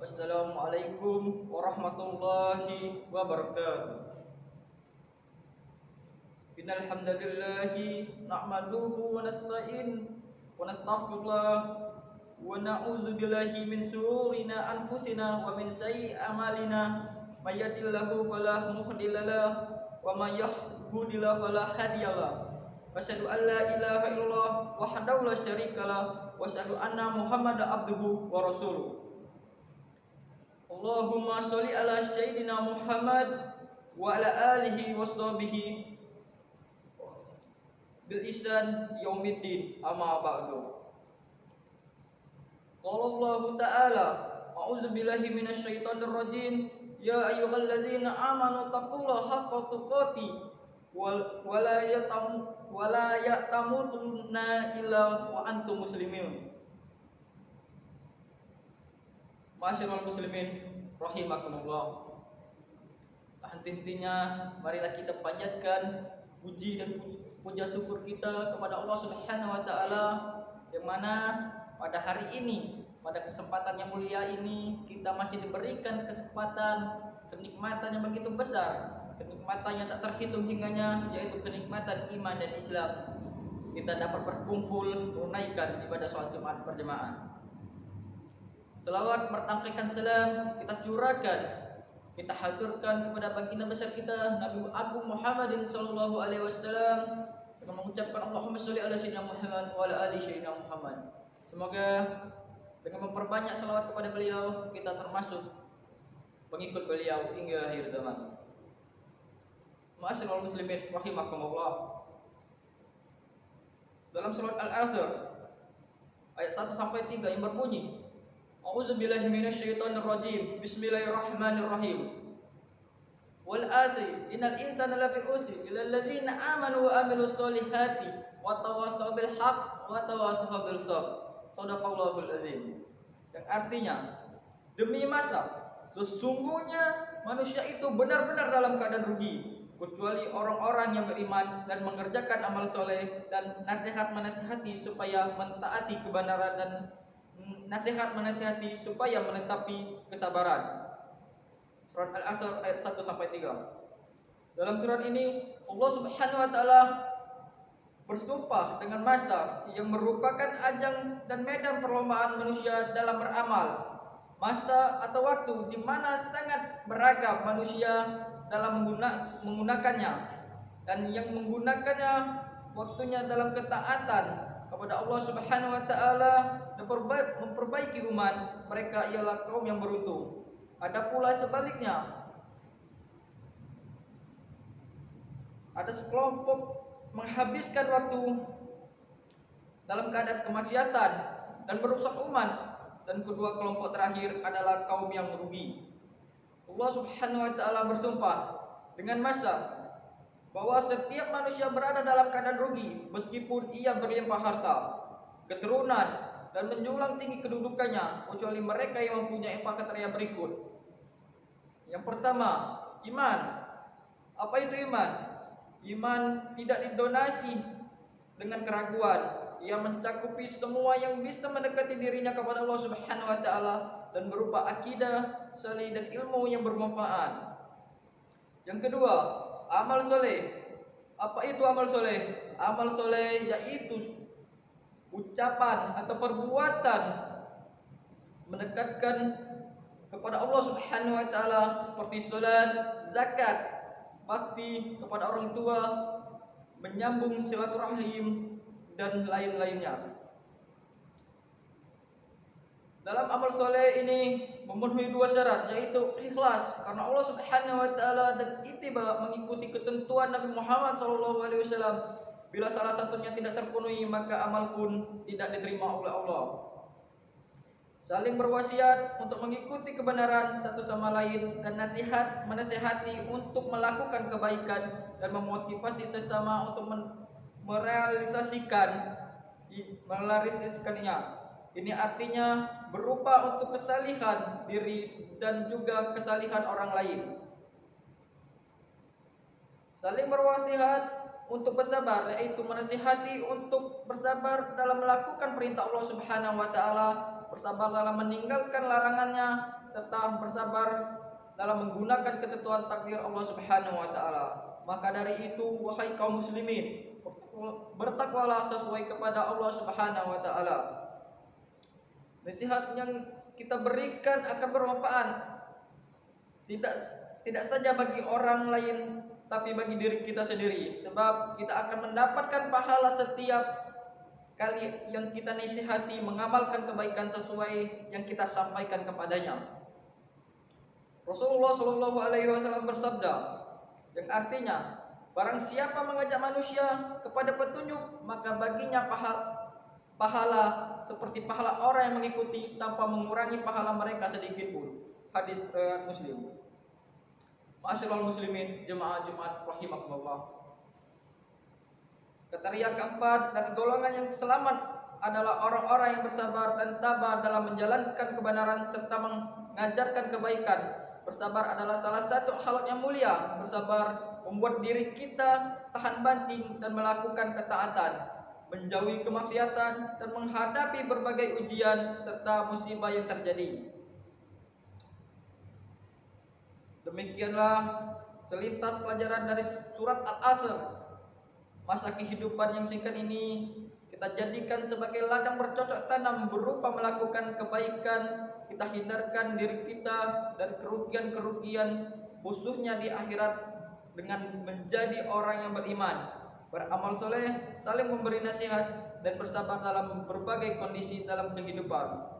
Wassalamualaikum warahmatullahi wabarakatuh. Innal hamdalillahi nahmaduhu wa nasta'in wa nastaghfirullah wa na'udzu billahi min shururi anfusina wa min sayyi'ati a'malina may yahdihillahu fala mudhillalah wa may yudhlil fala hadiyalah. Asyhadu an la ilaha illallah wahdahu la syarikalah wa asyhadu anna Muhammadan abduhu wa rasuluh. Allahumma sholli ala sayyidina Muhammad wa ala alihi wa sahbihi bil ihsan yaumiddin, amma ba'du. Qala Allah ta'ala, a'udzu billahi minasy syaithanir rajim, ya ayyuhalladzina amanu taqullaha haqqa tuqatih wa la tamutunna illa wa antum muslimin. Masyarul muslimin rahimakumullah. Henti-hentinya marilah kita panjatkan puji dan puja syukur kita kepada Allah Subhanahu wa taala, yang mana pada hari ini, pada kesempatan yang mulia ini, kita masih diberikan kesempatan kenikmatan yang begitu besar, kenikmatan yang tak terhitung hingganya, yaitu kenikmatan iman dan Islam. Kita dapat berkumpul menunaikan ibadah sholat Jumat berjamaah. Selawat bertangkaikan salam kita curahkan, kita haturkan kepada baginda besar kita Nabi Agung Muhammadin sallallahu alaihi wasallam dengan mengucapkan Allahumma sholli ala sayyidina Muhammad wa ala ali sayyidina Muhammad. Semoga dengan memperbanyak selawat kepada beliau, kita termasuk pengikut beliau hingga akhir zaman. Ma'asyiral muslimin rahimakumullah. Dalam surat Al-Asr ayat 1 sampai 3 yang berbunyi, a'udzu billahi minasyaitonir rajim. Bismillahirrahmanirrahim. Wal asri innal insana lafi khusr illa alladzina amanu wa amilus solihati wa tawassaw bil haqq wa tawassaw bil sabr. Shadaqallahul azim. Yang artinya, demi masa sesungguhnya manusia itu benar-benar dalam keadaan rugi, kecuali orang-orang yang beriman dan mengerjakan amal soleh dan nasihat menasihati supaya mentaati kebenaran dan nasihat menasihati supaya menetapi kesabaran. Surat Al-Asr ayat 1 sampai 3. Dalam surat ini Allah Subhanahu wa taala bersumpah dengan masa yang merupakan ajang dan medan perlombaan manusia dalam beramal. Masa atau waktu di mana sangat beragam manusia dalam menggunakannya, dan yang menggunakannya waktunya dalam ketaatan kepada Allah Subhanahu wa taala dan memperbaiki umat, mereka ialah kaum yang beruntung. Ada pula sebaliknya, ada sekelompok menghabiskan waktu dalam keadaan kemaksiatan dan merusak umat, dan kedua kelompok terakhir adalah kaum yang merugi. Allah Subhanahu wa taala bersumpah dengan masa bahwa setiap manusia berada dalam keadaan rugi meskipun ia berlimpah harta, keturunan, dan menjulang tinggi kedudukannya, kecuali mereka yang mempunyai 4 kriteria berikut. Yang pertama, iman. Apa itu iman? Iman tidak didonasi dengan keraguan. Ia mencakupi semua yang bisa mendekati dirinya kepada Allah Subhanahu wa taala dan berupa akidah, saleh, dan ilmu yang bermanfaat. Yang kedua, amal soleh. Apa itu amal soleh? Amal soleh yaitu ucapan atau perbuatan mendekatkan kepada Allah Subhanahu wa taala seperti salat, zakat, bakti kepada orang tua, menyambung silaturahim, dan lain-lainnya. Dalam amal soleh ini memenuhi 2 syarat, yaitu ikhlas karena Allah Subhanahu wa taala dan ittiba mengikuti ketentuan Nabi Muhammad SAW. Bila salah satunya tidak terpenuhi, maka amal pun tidak diterima oleh Allah. Saling berwasiat untuk mengikuti kebenaran satu sama lain, dan menasihati untuk melakukan kebaikan, dan memotivasi sesama untuk merealisasikannya. Ini artinya berupa untuk kesalihan diri dan juga kesalihan orang lain. Saling berwasiat untuk bersabar, yaitu menasihati untuk bersabar dalam melakukan perintah Allah Subhanahu wa taala bersabar dalam meninggalkan larangannya, serta bersabar dalam menggunakan ketentuan takdir Allah Subhanahu wa taala. Maka dari itu, wahai kaum muslimin, bertakwalah sesuai kepada Allah Subhanahu wa taala. Nasihat yang kita berikan akan bermanfaat tidak saja bagi orang lain, tapi bagi diri kita sendiri, sebab kita akan mendapatkan pahala setiap kali yang kita nasihati mengamalkan kebaikan sesuai yang kita sampaikan kepadanya. Rasulullah Shallallahu Alaihi Wasallam bersabda, yang artinya, barang siapa mengajak manusia kepada petunjuk, maka baginya pahala seperti pahala orang yang mengikuti tanpa mengurangi pahala mereka sedikit pun. Hadis riwayat Muslim. Ma'asyiral muslimin, jemaah Jumat rahimakumullah. Kriteria keempat dan golongan yang selamat adalah orang-orang yang bersabar dan tabah dalam menjalankan kebenaran serta mengajarkan kebaikan. Bersabar adalah salah satu hal yang mulia. Bersabar membuat diri kita tahan banting dan melakukan ketaatan, menjauhi kemaksiatan dan menghadapi berbagai ujian serta musibah yang terjadi. Demikianlah selintas pelajaran dari surat Al-Asr. Masa kehidupan yang singkat ini kita jadikan sebagai ladang bercocok tanam berupa melakukan kebaikan. Kita hindarkan diri kita dari kerugian-kerugian, khususnya di akhirat, dengan menjadi orang yang beriman, beramal soleh, saling memberi nasihat, dan bersabar dalam berbagai kondisi dalam kehidupan.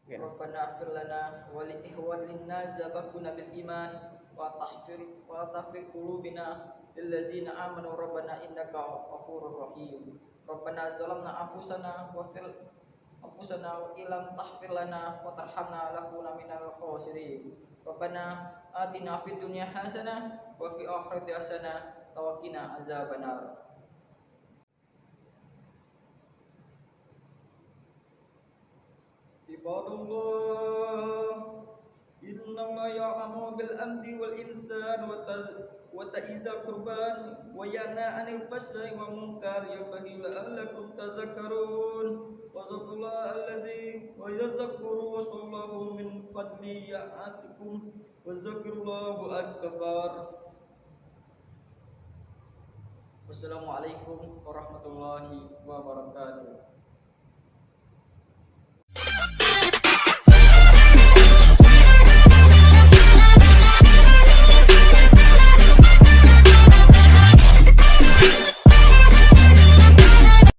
Rabbana ighfir lana wa li ikhwanina sabaquna bil iman wa tahfir qulubina lil ladzina amanu rabbana innaka ghafurur rahim. Rabbana zalamna anfusana wa illam taghfir lana wa tarhamna lakuna minal khasirin. Rabbana atina fid dunya hasanah wa fil akhirati hasanah wa qina azabannar. Ibadallah, innama ya'muru bil amri wal ihsan wa ta'iza qurban wa yanha 'anil fahsya'i wa munkar yanbaghi la'allakum tadhakkarun. Wa zakurullaha allazi wa yadhkuru wa sallallahu min fadli ya'atikum wa zakurullahu akbar. Wassalamualaikum warahmatullahi wabarakatuh.